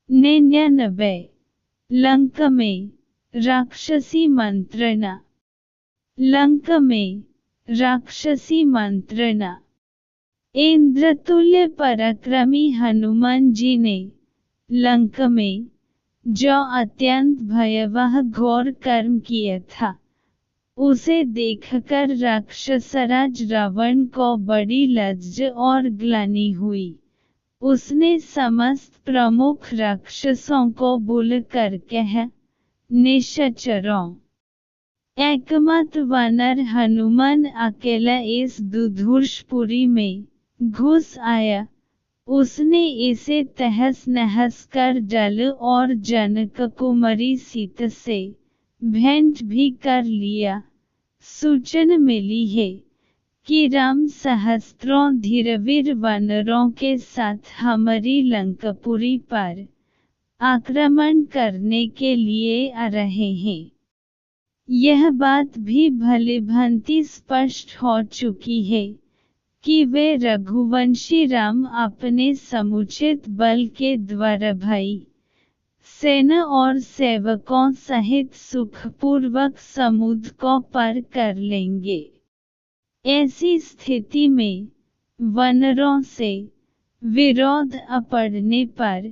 99 लंक में राक्षसी मंत्रणा। लंक में राक्षसी मंत्रणा। इंद्रतुल्य पराक्रमी हनुमान जी ने लंक में जो अत्यंत भयावह घोर कर्म किया था, उसे देखकर राक्षसराज रावण को बड़ी लज्ज और ग्लानि हुई। उसने समस्त प्रमुख राक्षसों को बुलाकर कहा, निशाचरों, एकमात्र वानर हनुमान अकेला इस दुर्धर्षपुरी में घुस आया। उसने इसे तहस नहस कर डाला और जनक कुमारी सीता से भेंट भी कर लिया। सूचना मिली है कि राम सहस्त्रों धीरवीर वानरों के साथ हमारी लंकापुरी पर आक्रमण करने के लिए आ रहे हैं। यह बात भी भली भांति स्पष्ट हो चुकी है कि वे रघुवंशी राम अपने समुचित बल के द्वारा भाई, सेना और सेवकों सहित सुखपूर्वक समुद्र को पार कर लेंगे। ऐसी स्थिति में वानरों से विरोध पड़ने पर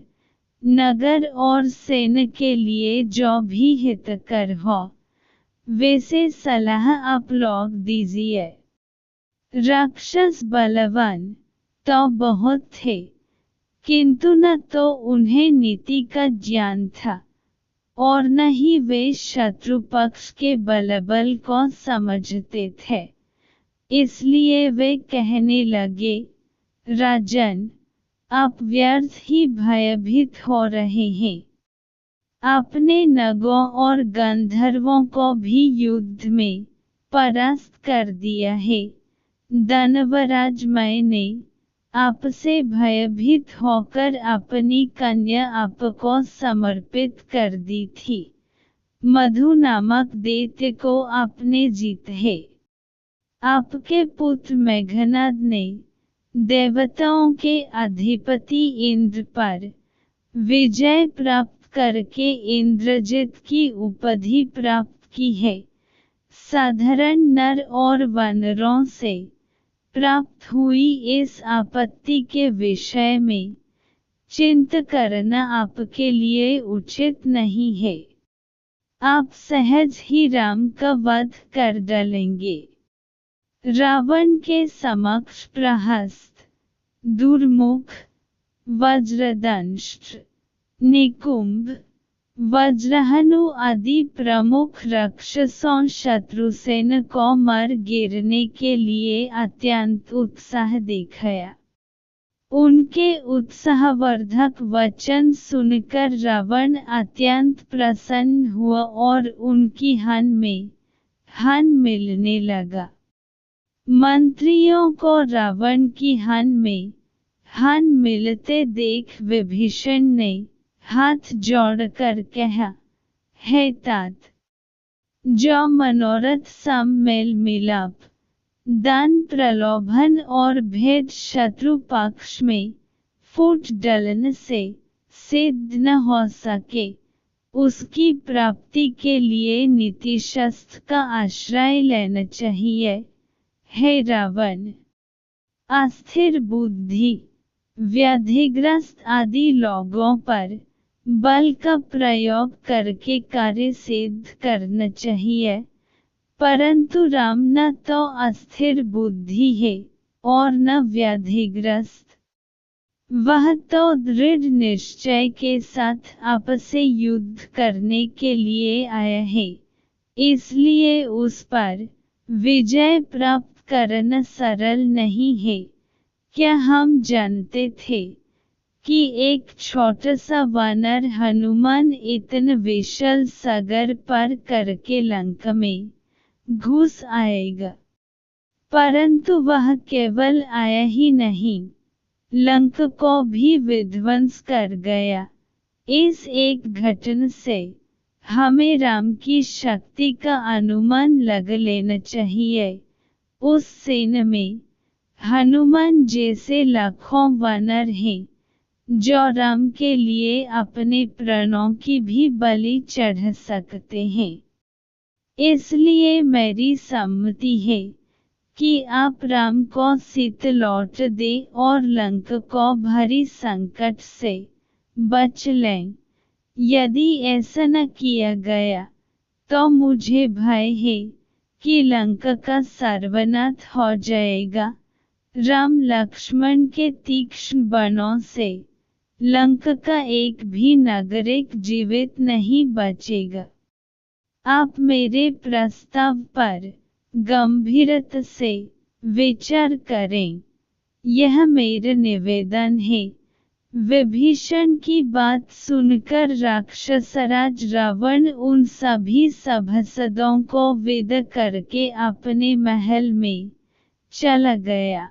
नगर और सेना के लिए जो भी हितकर हो, वैसे सलाह आप लोग दीजिए। राक्षस बलवान तो बहुत थे, किंतु न तो उन्हें नीति का ज्ञान था और न ही वे शत्रु पक्ष के बलबल को समझते थे। इसलिए वे कहने लगे, राजन, आप व्यर्थ ही भयभीत हो रहे हैं। आपने नागों और गंधर्वों को भी युद्ध में परास्त कर दिया है। दानवराज मैंने आपसे भयभीत होकर अपनी कन्या आपको समर्पित कर दी थी। मधु नामक दैत्य को आपने जीता है। आपके पुत्र मेघनाद ने देवताओं के अधिपति इंद्र पर विजय प्राप्त करके इंद्रजित की उपाधि प्राप्त की है। साधारण नर और वानरों से प्राप्त हुई इस आपत्ति के विषय में चिंता करना आपके लिए उचित नहीं है। आप सहज ही राम का वध कर डालेंगे। रावण के समक्ष प्रहस्त, दुर्मुख, वज्रदंष्ट, निकुंभ, वज्रहनु आदि प्रमुख राक्षसों शत्रुसेन को मार गिरने के लिए अत्यंत उत्साह दिखाया। उनके उत्साहवर्धक वचन सुनकर रावण अत्यंत प्रसन्न हुआ और उनकी हान में हान मिलने लगा। मंत्रियों को रावण की हान में हान मिलते देख विभीषण ने हाथ जोड़कर कहा, हे तात, जो मनोरथ सम मेल मिलाप, दान प्रलोभन और भेद शत्रु पक्ष में फूट डालने से सिद्ध न हो सके, उसकी प्राप्ति के लिए नीतिशास्त्र का आश्रय लेना चाहिए। हे रावण, अस्थिर बुद्धि, व्याधिग्रस्त आदि लोगों पर बल का प्रयोग करके कार्य सिद्ध करना चाहिए, परंतु राम न तो अस्थिर बुद्धि है और न व्याधिग्रस्त। वह तो दृढ़ निश्चय के साथ आपसे युद्ध करने के लिए आया है, इसलिए उस पर विजय प्राप्त करना सरल नहीं है। क्या हम जानते थे कि एक छोटा सा वानर हनुमान इतना विशाल सागर पार करके लंका में घुस आएगा? परंतु वह केवल आया ही नहीं, लंका को भी विध्वंस कर गया। इस एक घटना से हमें राम की शक्ति का अनुमान लगा लेना चाहिए। उस सेना में हनुमान जैसे लाखों वानर हैं, जो राम के लिए अपने प्राणों की भी बलि चढ़ा सकते हैं। इसलिए मेरी सम्मति है कि आप राम को सीता लौट दें और लंका को भारी संकट से बच लें। यदि ऐसा न किया गया तो मुझे भय है कि लंका का सर्वनाश हो जाएगा। राम लक्ष्मण के तीक्ष्ण बाणों से लंका का एक भी नागरिक जीवित नहीं बचेगा। आप मेरे प्रस्ताव पर गंभीरता से विचार करें, यह मेरा निवेदन है। विभीषण की बात सुनकर राक्षसराज रावण उन सभी सभासदों को विदा करके अपने महल में चला गया।